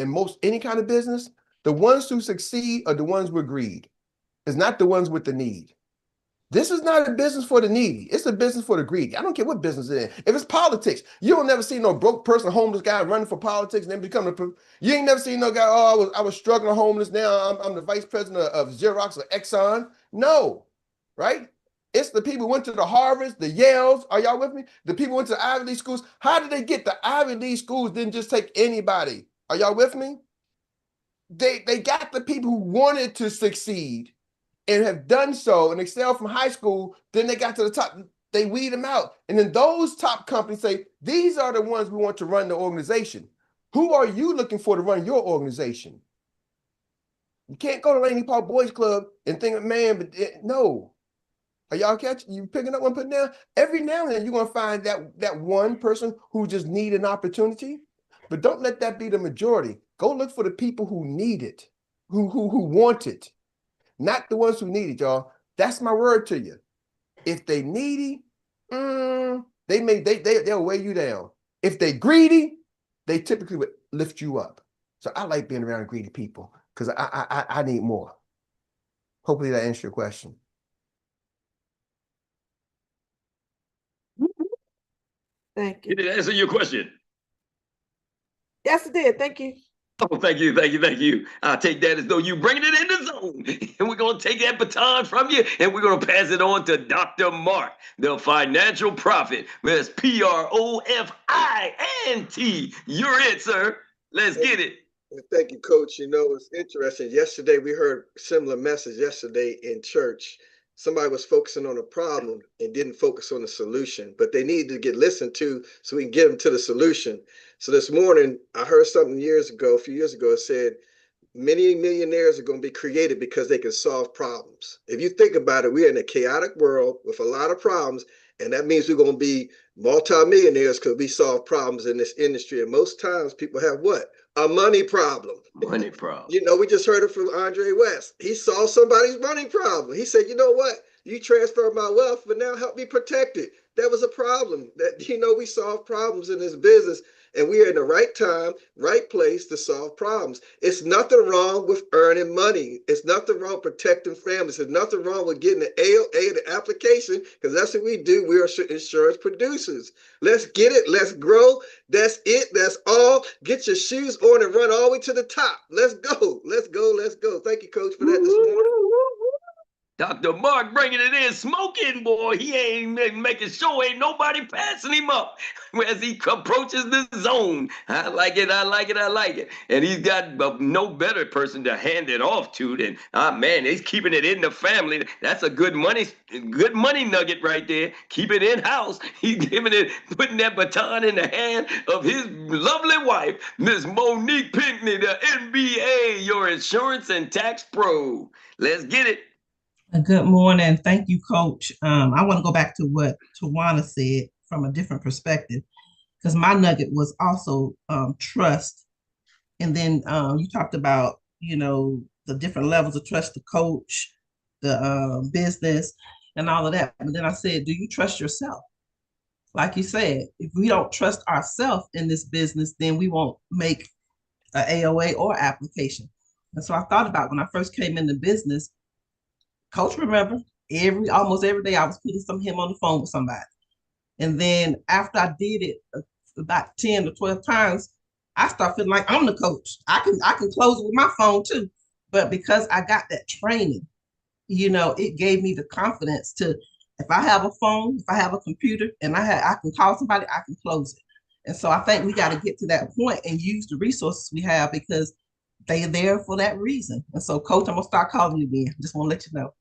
any kind of business, the ones who succeed are the ones with greed. It's not the ones with the need. This is not a business for the needy. It's a business for the greedy. I don't care what business it is. If it's politics, you don't never see no broke person, homeless guy running for politics and then becoming you ain't never seen no guy, oh, I was struggling homeless. Now I'm the vice president of Xerox or Exxon. No, right? It's the people who went to the Harvards, the Yales. Are y'all with me? The people who went to the Ivy League schools. How did they get the Ivy League schools? Didn't just take anybody. Are y'all with me? They got the people who wanted to succeed and have done so and excel from high school. Then they got to the top. They weed them out. And then those top companies say, these are the ones we want to run the organization. Who are you looking for to run your organization? You can't go to Laney Park Boys Club and think, man, but no. Are y'all catching? You picking up one, putting down? Every now and then you're going to find that one person who just need an opportunity. But don't let that be the majority. Go look for the people who need it, who want it. Not the ones who need it, y'all. That's my word to you. If they needy, they'll weigh you down. If they greedy, they typically would lift you up. So I like being around greedy people because I need more. Hopefully that answers your question. Thank you. Did it answer your question? Yes, it did. Thank you. Oh, thank you, thank you, thank you. I'll take that as though you bringing it in the zone. And we're going to take that baton from you and we're going to pass it on to Dr. Mark, the financial prophet. That's PROFINT. You're it, sir. Let's get it. Thank you, Coach. You know, it's interesting. Yesterday, we heard a similar message yesterday in church. Somebody was focusing on a problem and didn't focus on the solution, but they needed to get listened to so we can get them to the solution. So this morning, I heard something a few years ago, it said, many millionaires are going to be created because they can solve problems. If you think about it, we're in a chaotic world with a lot of problems, and that means we're going to be multimillionaires because we solve problems in this industry. And most times people have what? A money problem. Money problem. You know, we just heard it from Andre West. He solved somebody's money problem. He said, you know what? You transferred my wealth, but now help me protect it. That was a problem. That, you know, we solve problems in this business. And we are in the right time, right place to solve problems. It's nothing wrong with earning money. It's nothing wrong protecting families. There's nothing wrong with getting the AOA, the application, because that's what we do. We are insurance producers. Let's get it. Let's grow. That's it. That's all. Get your shoes on and run all the way to the top. Let's go. Let's go. Let's go. Thank you, Coach, for that this morning. Dr. Mark bringing it in, smoking, boy. He ain't making sure ain't nobody passing him up as he approaches the zone. I like it, I like it, I like it. And he's got no better person to hand it off to than, man, he's keeping it in the family. That's a good money nugget right there. Keep it in-house. He's putting that baton in the hand of his lovely wife, Miss Monique Pinckney, the NBA, your insurance and tax pro. Let's get it. Good morning. Thank you, Coach. I want to go back to what Tawana said from a different perspective, because my nugget was also trust. And then you talked about, you know, the different levels of trust, the coach, the business, and all of that. But then I said, do you trust yourself? Like you said, if we don't trust ourselves in this business, then we won't make an AOA or application. And so I thought about when I first came into business, Coach, remember, almost every day I was putting him on the phone with somebody. And then after I did it about 10 to 12 times, I start feeling like I'm the coach. I can close with my phone too. But because I got that training, you know, it gave me the confidence to, if I have a phone, if I have a computer and I can call somebody, I can close it. And so I think we got to get to that point and use the resources we have because they're there for that reason. And so, Coach, I'm going to start calling you again. Just want to let you know.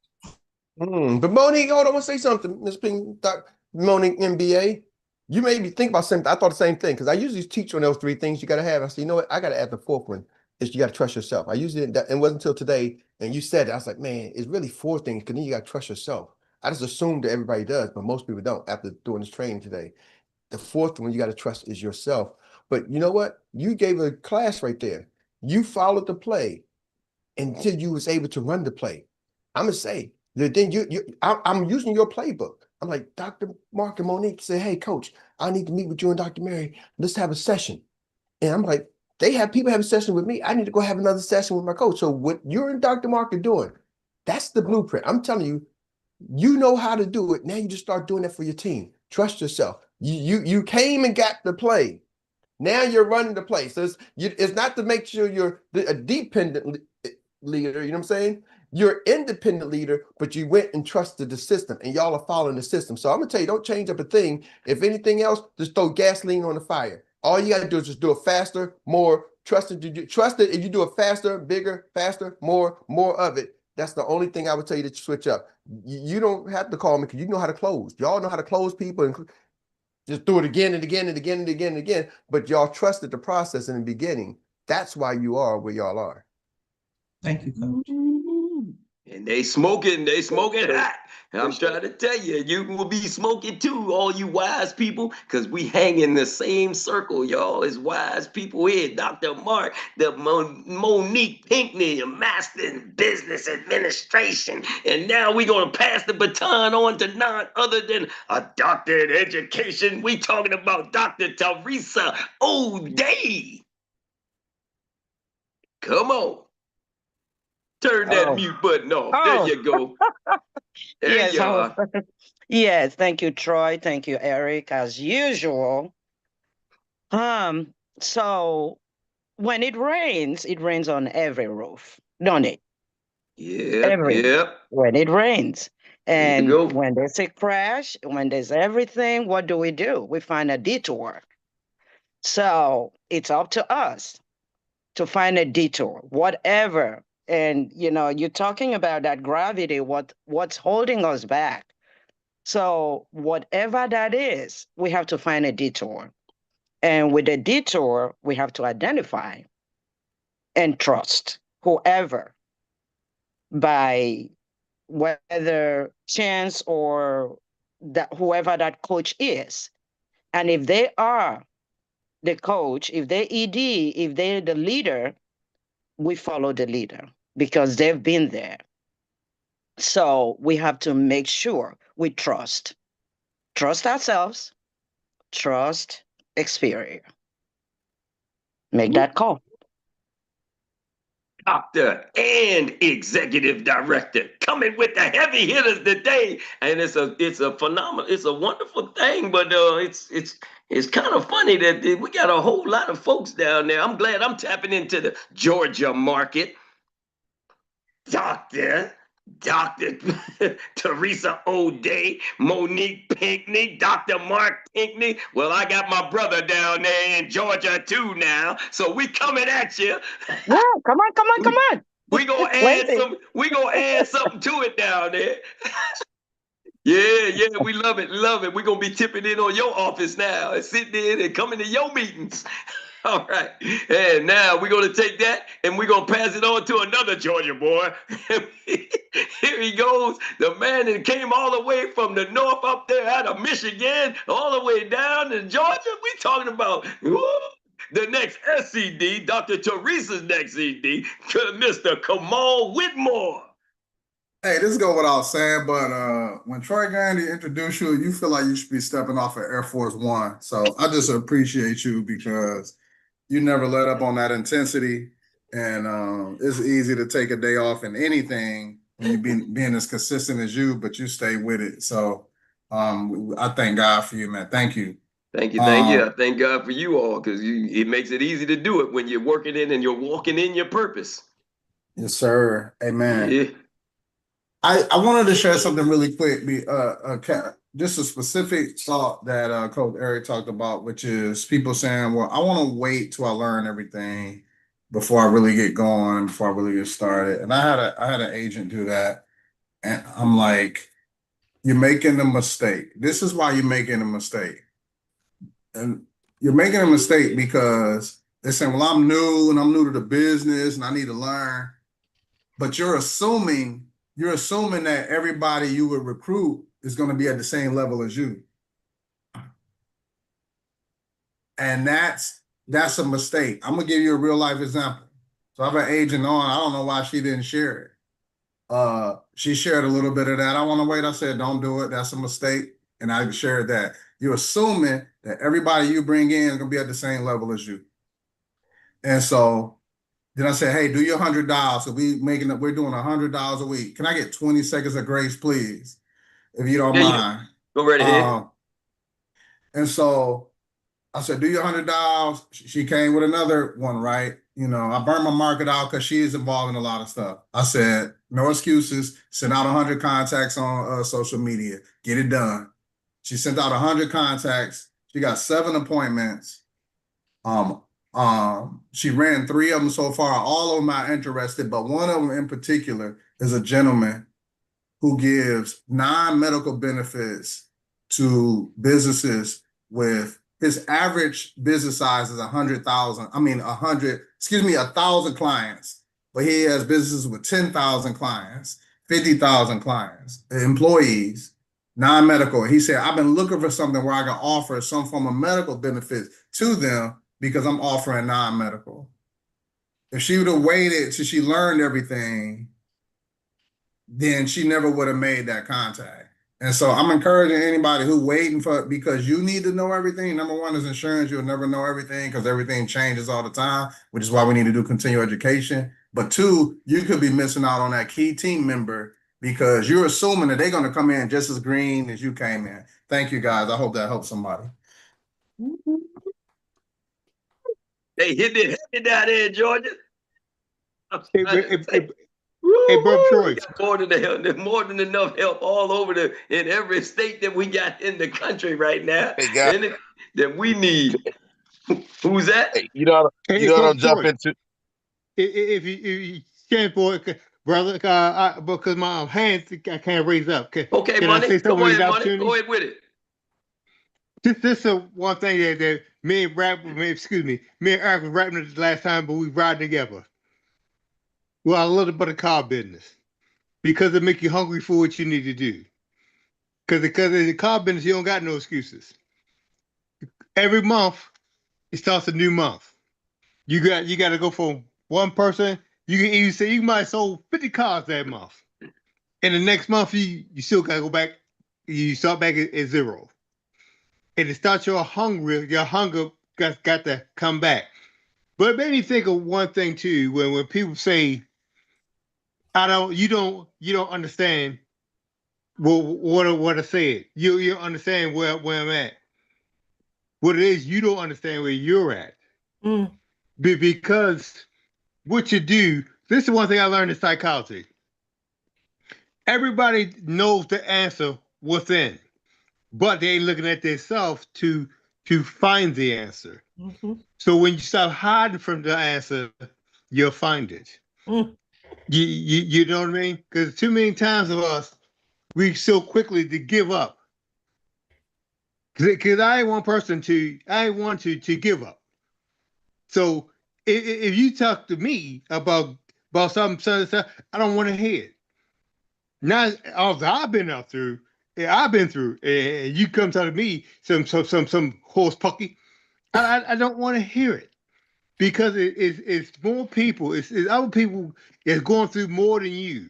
But Monique, hold on, I want to say something. Ms. Ping, Monique, MBA. You made me think about something. I thought the same thing because I usually teach on those three things you got to have. I said, you know what? I got to add the fourth one is you got to trust yourself. I usually, it wasn't until today, and you said it. I was like, man, it's really four things because then you got to trust yourself. I just assumed that everybody does, but most people don't after doing this training today. The fourth one you got to trust is yourself. But you know what? You gave a class right there. You followed the play until you was able to run the play. I'm going to say, then I'm using your playbook. I'm like, Dr. Mark and Monique said, hey, Coach, I need to meet with you and Dr. Mary. Let's have a session. And I'm like, they have people have a session with me. I need to go have another session with my coach. So what you and Dr. Mark are doing, that's the blueprint. I'm telling you, You know how to do it. Now you just start doing that for your team. Trust yourself. You came and got the play. Now you're running the play. So it's not to make sure you're a dependent leader. You know what I'm saying? You're independent leader, but you went and trusted the system, and y'all are following the system. So I'm gonna tell you, don't change up a thing. If anything else, just throw gasoline on the fire. All you gotta do is just do it faster, more. Trust it. Trust it. If you do it faster, bigger, faster, more of it. That's the only thing I would tell you to switch up. You don't have to call me because you know how to close. Y'all know how to close people and just do it again and again and again and again and again. But y'all trusted the process in the beginning. That's why you are where y'all are. Thank you, Coach. And they smoking hot. I'm trying to tell you, you will be smoking too, all you wise people, because we hang in the same circle, y'all, as wise people here. Dr. Mark, the Monique Pinckney, a master in business administration. And now we're going to pass the baton on to none other than a doctor in education. We talking about Dr. 𝗱cie %. Come on. Turn that mute button off. There you go. There Yes, you are. yes. Thank you, Troy. Thank you, Eric, as usual. So when it rains on every roof, don't it? Yeah, yeah. When it rains. There you And go. when there's a crash, when there's everything, what do? We find a detour. So it's up to us to find a detour, whatever. And you're talking about that gravity, what's holding us back. So whatever that is, we have to find a detour. And with a detour, we have to identify and trust whoever, by whether chance or that whoever that coach is. And if they are the coach, if they ED, if they're the leader, we follow the leader because they've been there. So we have to make sure we trust ourselves, trust Xperts. Make that call. Doctor and executive director coming with the heavy hitters today, and it's a phenomenal, it's a wonderful thing. But it's kind of funny that we got a whole lot of folks down there. I'm glad I'm tapping into the Georgia market. Dr. 𝗱cie %, Monique Pinckney, Dr. Mark Pinckney. Well, I got my brother down there in Georgia too now. So we coming at you. Yeah, come on. We gonna add something to it down there. Yeah, we love it. We're gonna be tipping in on your office now and sitting in and coming to your meetings. All right. And now we're going to take that and we're going to pass it on to another Georgia boy. Here he goes. The man that came all the way from the north up there out of Michigan, all the way down to Georgia. We talking about the next SCD, Dr. Teresa's next CD, Mr. Kamal Whitmore. Hey, this go without saying, but when Troy Gandy introduced you, you feel like you should be stepping off of Air Force One. So I just appreciate you because you never let up on that intensity, and it's easy to take a day off in anything when you being as consistent as you, but you stay with it. So I thank God for you, man. Thank you. Thank you. I thank God for you all because it makes it easy to do it when you're working in and you're walking in your purpose. Yes, sir. Amen. Yeah. I wanted to share something really quick. Just a specific thought that Coach Eric talked about, which is people saying, well, I want to wait till I learn everything before I really get going, before I really get started. And I had an agent do that. And I'm like, you're making a mistake. This is why you're making a mistake. And you're making a mistake because they're saying, well, I'm new to the business and I need to learn. But you're assuming that everybody you would recruit is going to be at the same level as you. And that's a mistake. I'm going to give you a real life example. So I have an agent on, I don't know why she didn't share it. She shared a little bit of that. I want to wait. I said, don't do it. That's a mistake. And I shared that. You're assuming that everybody you bring in is going to be at the same level as you. And so then I said, hey, do your $100. So we're doing $100 a week. Can I get 20 seconds of grace, please? if you don't Yeah, mind. Go right ahead. And so I said, do your $100. She came with another one, right? You know, I burned my market out because she is involved in a lot of stuff. I said, no excuses. Send out 100 contacts on social media. Get it done. She sent out 100 contacts. She got 7 appointments. She ran 3 of them so far. All of them are interested, but one of them in particular is a gentleman who gives non-medical benefits to businesses with his average business size is 100,000. I mean, 1,000 clients, but he has businesses with 10,000 clients, 50,000 clients, employees, non-medical. He said, I've been looking for something where I can offer some form of medical benefits to them because I'm offering non-medical. If she would have waited till she learned everything, then she never would have made that contact. And so I'm encouraging anybody who waiting for, because you need to know everything. Number one is insurance. You'll never know everything because everything changes all the time, which is why we need to do continual education. But 2, you could be missing out on that key team member because you're assuming that they're going to come in just as green as you came in. Thank you, guys. I hope that helps somebody. They hit it heavy down there in Georgia. Hey, Brother Troy. There's more than enough help all over in every state that we got in the country right now. Hey, guys. That we need. Who's that? Hey, you know what I'm jumping into? If you stand for it, brother, because my hands I can't raise up. Can Money. I say Go ahead, Money. Go ahead with it. This is one thing that me and Eric was rapping this last time, but we riding together. Well, a little bit of car business because it make you hungry for what you need to do. Because in the car business, you don't got no excuses. Every month, it starts a new month. You got to go from one person. You can even say you might have sold 50 cars that month, and the next month you still got to go back. You start back at 0, and it starts your hunger. Your hunger got to come back. But it made me think of one thing too. When people say, you don't understand what I said. You don't understand where I'm at. What it is, you don't understand where you're at. Because what you do, this is one thing I learned in psychology. Everybody knows the answer within, but they ain't looking at themselves to find the answer. So when you stop hiding from the answer, you'll find it. You know what I mean? Because too many times of us, we so quickly to give up. Because I ain't want to give up. So if you talk to me about something, I don't want to hear it. Now, all I've been through, and you come talk to me some horse pucky, I don't want to hear it. Because it's more people, it's other people that's going through more than you,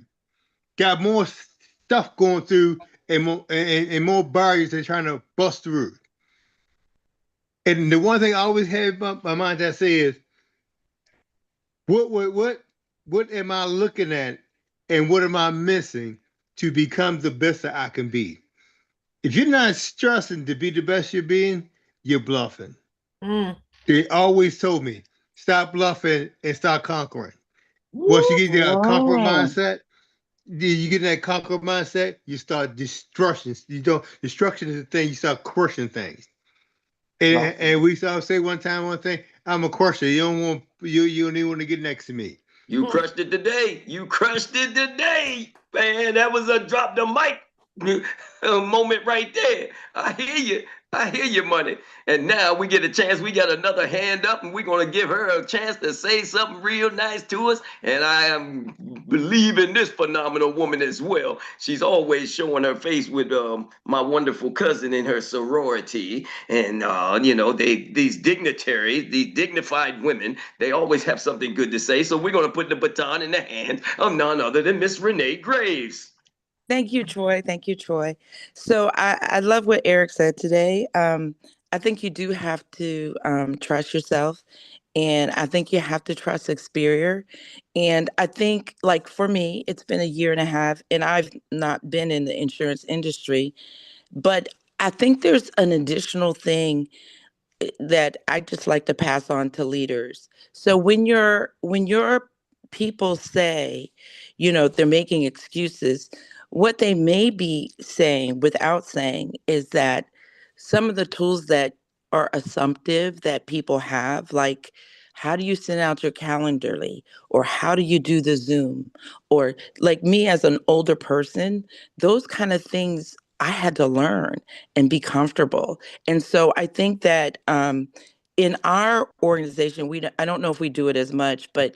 got more stuff going through and more barriers they're trying to bust through. And the one thing I always have in my mind that says, what am I looking at and what am I missing to become the best that I can be? If you're not stressing to be the best you're being, you're bluffing. They always told me, stop bluffing and start conquering. Once you get that conqueror mindset, you start destruction. Destruction is the thing, you start crushing things. And we saw say one thing, I'm a crusher. You don't even want to get next to me. You crushed it today. Man, that was a drop the mic moment right there. I hear you, Money. And now we get a chance. We got another hand up, and we're going to give her a chance to say something real nice to us. And I am believing this phenomenal woman as well. She's always showing her face with my wonderful cousin in her sorority. And, these dignitaries, these dignified women, they always have something good to say. So we're going to put the baton in the hands of none other than Miss Renee Graves. Thank you, Troy. So I love what Eric said today. I think you do have to trust yourself And I think you have to trust Xperior. And I think, like, for me, it's been a year and a half, and I've not been in the insurance industry, but I think there's an additional thing that I just like to pass on to leaders. So when your people say, they're making excuses, what they may be saying without saying is that some of the tools that are assumptive that people have, like how do you send out your Calendarly, or how do you do the Zoom, or like me as an older person, those kind of things I had to learn and be comfortable. And so I think that in our organization, I don't know if we do it as much, but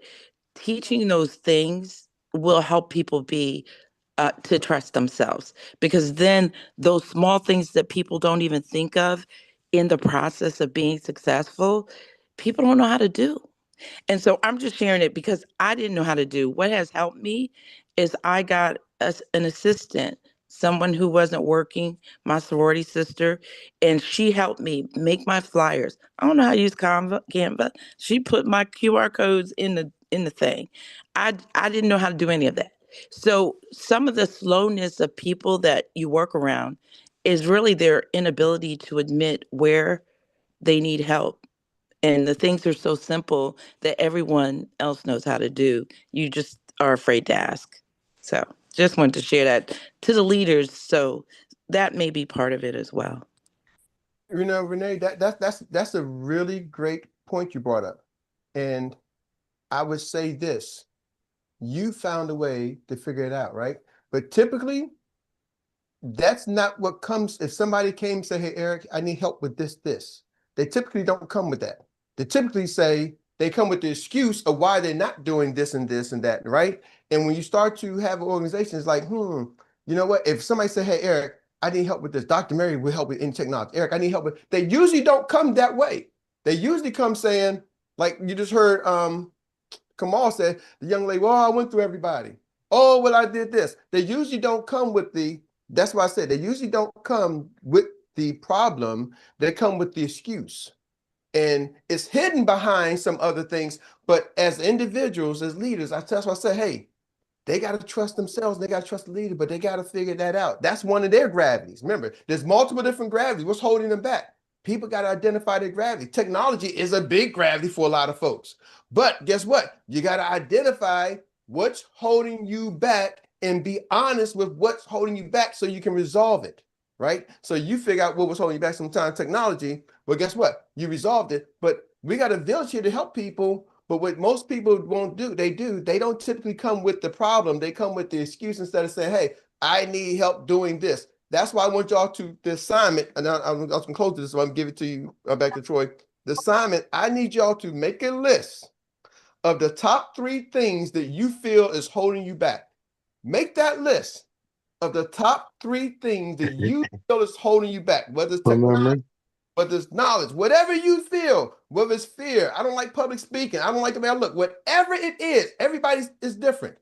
teaching those things will help people be to trust themselves, because then those small things that people don't even think of in the process of being successful, people don't know how to do. And so I'm just sharing it because I didn't know how to do. What has helped me is I got an assistant, someone who wasn't working, my sorority sister, and she helped me make my flyers. I don't know how to use Canva. She put my QR codes in the thing. I didn't know how to do any of that. So some of the slowness of people that you work around is really their inability to admit where they need help. And the things are so simple that everyone else knows how to do. You just are afraid to ask. So just wanted to share that to the leaders. So that may be part of it as well. Renee, that's a really great point you brought up. And I would say this, you found a way to figure it out, right? But typically, that's not what comes. If somebody came and say, hey, Eric, I need help with this. They typically don't come with that. They typically say, they come with the excuse of why they're not doing this and that, right? And when you start to have organizations like, you know what? If somebody say, hey, Eric, I need help with this. Dr. Mary will help with any technology. Eric, I need help with, they usually don't come that way. They usually come saying, like you just heard Kamal said, the young lady, well, I went through everybody. Oh, well, I did this. They usually don't come with that's why I said they usually don't come with the problem. They come with the excuse. And it's hidden behind some other things. But as individuals, as leaders, that's why I say, hey, they got to trust themselves. They got to trust the leader, but they got to figure that out. That's one of their gravities. Remember, there's multiple different gravities. What's holding them back? People got to identify their gravity. Technology is a big gravity for a lot of folks. But guess what? You got to identify what's holding you back and be honest with what's holding you back so you can resolve it, right? So you figure out what was holding you back, sometimes technology. Well, guess what? You resolved it. But we got a village here to help people. But what most people won't do, they don't typically come with the problem. They come with the excuse instead of saying, hey, I need help doing this. That's why I want y'all to, the assignment, and I'm going to close this, so I'm going to give it to you back to Troy. The assignment, I need y'all to make a list of the top 3 things that you feel is holding you back. Make that list of the top 3 things that you feel is holding you back, whether it's technology, whether it's knowledge, whatever you feel, whether it's fear. I don't like public speaking. I don't like the way I look. Whatever it is, everybody is different.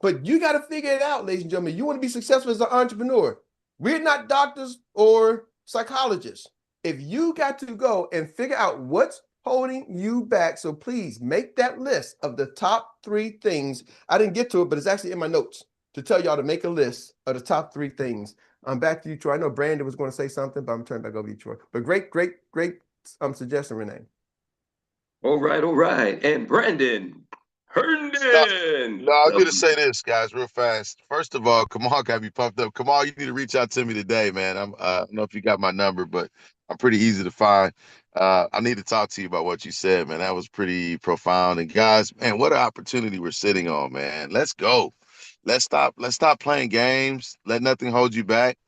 But you got to figure it out, ladies and gentlemen. You want to be successful as an entrepreneur. We're not doctors or psychologists. If you got to go and figure out what's holding you back, so please make that list of the top 3 things. I didn't get to it, but it's actually in my notes to tell y'all to make a list of the top 3 things. I'm back to you, Troy. I know Brandon was going to say something, but I'm turning back over to you, Troy. But great suggestion, Renee. All right. And Brandon Herndon. No, I'm going to say this, guys, real fast. First of all, Kamal got me pumped up. Kamal, you need to reach out to me today, man. I don't know if you got my number, but I'm pretty easy to find. I need to talk to you about what you said, man. That was pretty profound. And guys, man, what an opportunity we're sitting on, man. Let's go. Let's stop playing games. Let nothing hold you back.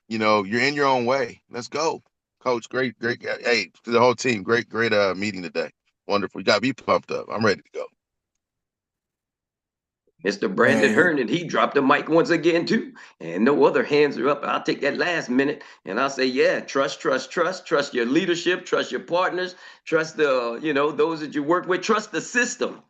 You're in your own way. Let's go. Coach, great. Hey, to the whole team, great meeting today. Wonderful. You got to be pumped up. I'm ready to go. Mr. Brandon Herndon, he dropped the mic once again, too. And no other hands are up. I'll take that last minute and I'll say, yeah, trust your leadership, trust your partners, trust those that you work with, trust the system.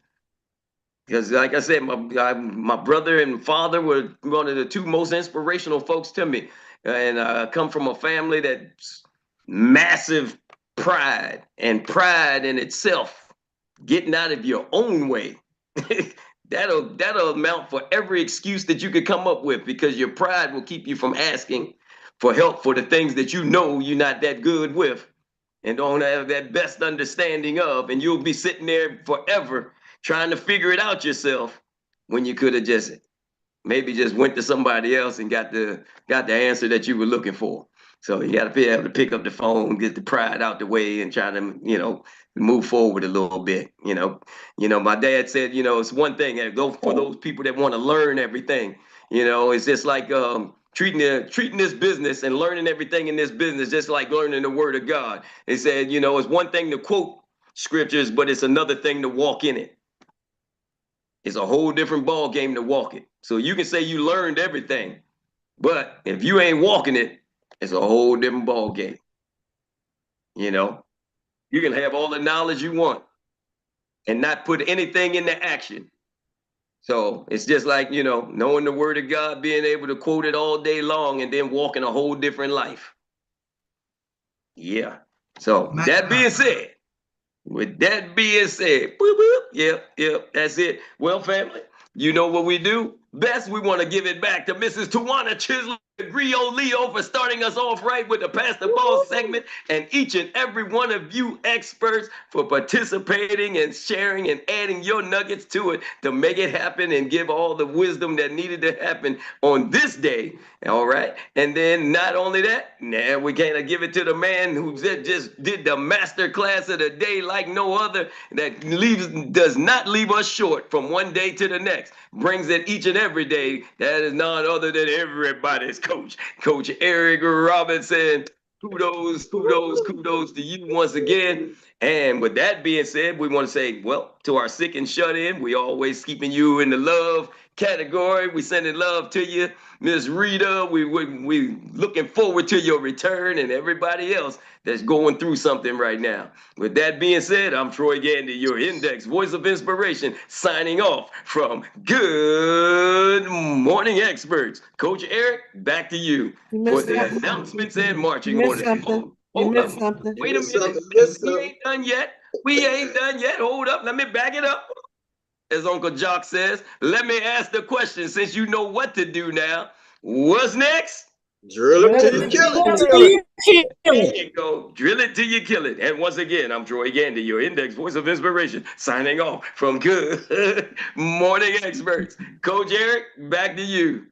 Because like I said, my brother and father were one of the 2 most inspirational folks to me. And I come from a family that's massive pride in itself getting out of your own way. That'll amount for every excuse that you could come up with, because your pride will keep you from asking for help for the things that you know you're not that good with and don't have that best understanding of, and you'll be sitting there forever trying to figure it out yourself when you could have just maybe just went to somebody else and got the answer that you were looking for. So you got to be able to pick up the phone, get the pride out the way, and try to, move forward a little bit. My dad said, it's one thing for those people that want to learn everything. It's just like treating this business and learning everything in this business, just like learning the word of God. They said, it's one thing to quote scriptures, but it's another thing to walk in it. It's a whole different ball game to walk it. So you can say you learned everything, but if you ain't walking it, it's a whole different ball game. You can have all the knowledge you want and not put anything into action. So it's just like, knowing the word of God, being able to quote it all day long, and then walking a whole different life. Yeah. So with that being said, boop, boop, yep, that's it. Well, family, you know what we do best. We want to give it back to Mrs. 𝗯𝗿𝗀 Griot Leo for starting us off right with the Pass the Ball segment, and each and every one of you experts for participating and sharing and adding your nuggets to it to make it happen and give all the wisdom that needed to happen on this day. All right. And then not only that, we can't give it to the man who just did the master class of the day like no other, that does not leave us short from one day to the next, brings it each and every day. That is none other than everybody's coach, Coach Erik Robinson. Kudos to you once again. And with that being said, we want to say, well, to our sick and shut in, we always keeping you in the love category. We sending love to you, Miss Rita. We looking forward to your return, and everybody else that's going through something right now. With that being said, I'm Troy Gandy, your Index Voice of Inspiration, signing off from Good Morning Experts. Coach Erik, back to you for the announcements and marching orders. Hold up. Wait a minute. We ain't done yet. Hold up. Let me back it up. As Uncle Jock says, let me ask the question, since you know what to do now. What's next? Drill it till you kill it. There you go. Drill it till you kill it. And once again, I'm Troy Gandy, your Index Voice of Inspiration, signing off from Good Morning Experts. Coach Erik, back to you.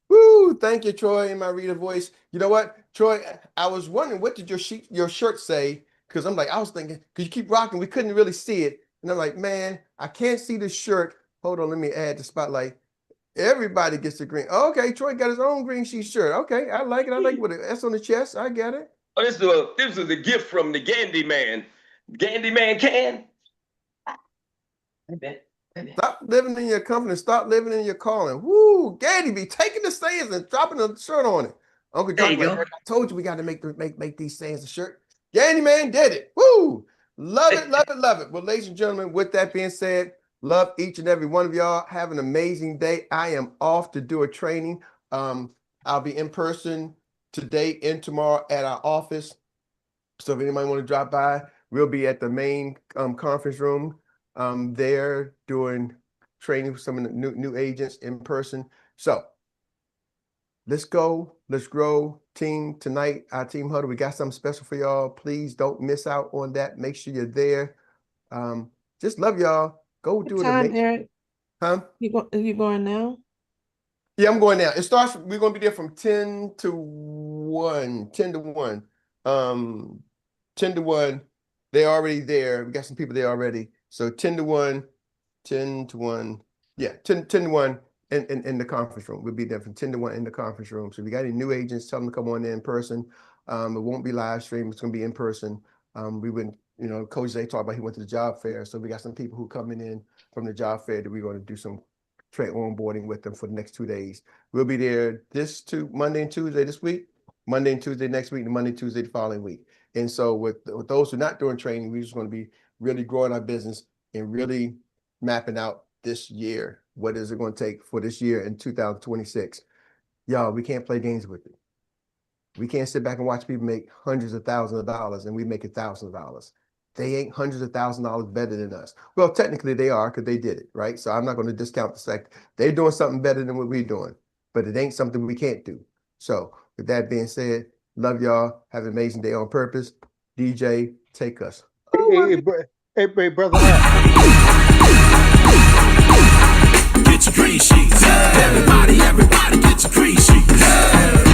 Woo! Thank you, Troy, in my reader voice. You know what, Troy? I was wondering, what did your shirt say? Because I was thinking, because you keep rocking, we couldn't really see it. And I'm like, man, I can't see the shirt. Hold on, let me add the spotlight. Everybody gets the green. Oh, okay, Troy got his own green sheet shirt. Okay, I like it. I like it with an S on the chest. I get it. Oh, this is a gift from the Gandy Man. Gandy Man can. Stop living in your company. Stop living in your calling. Woo, Gandy be taking the sayings and dropping a shirt on it. Uncle John, I told you we got to make these sayings a shirt. Gandy Man did it. Woo! Love it, love it, love it. Well, ladies and gentlemen, with that being said, love each and every one of y'all. Have an amazing day. I am off to do a training. I'll be in person today and tomorrow at our office. So if anybody want to drop by, we'll be at the main conference room there doing training with some of the new agents in person. So let's go, let's grow. Team tonight, our team huddle, we got something special for y'all. Please don't miss out on that. Make sure you're there. Just love y'all. Go do it. Erik? Huh? You going now? Yeah, I'm going now. It starts, we're going to be there from 10 to 1. 10 to 1. 10 to 1. They're already there. We got some people there already. So 10 to 1. Yeah, 10 to 1 in the conference room. We'll be there from 10 to 1 in the conference room. So if you got any new agents, tell them to come on in person. It won't be live stream. It's going to be in person. We went, Coach Zay talked about he went to the job fair. So we got some people who coming in from the job fair that we're going to do some onboarding with them for the next 2 days. We'll be there Monday and Tuesday this week, Monday and Tuesday next week, and Monday and Tuesday the following week. And so with those who are not doing training, we're just going to be really growing our business and really mapping out this year. What is it going to take for this year in 2026? Y'all, we can't play games with it. We can't sit back and watch people make hundreds of thousands of dollars and we make $1,000. they ain't hundreds of $1,000s better than us. Well, technically they are because they did it, right? So I'm not going to discount the fact they're doing something better than what we're doing, but it ain't something we can't do. So with that being said, love y'all. Have an amazing day on purpose. DJ, take us. Hey, brother. Get your green sheets. Everybody get your green sheets.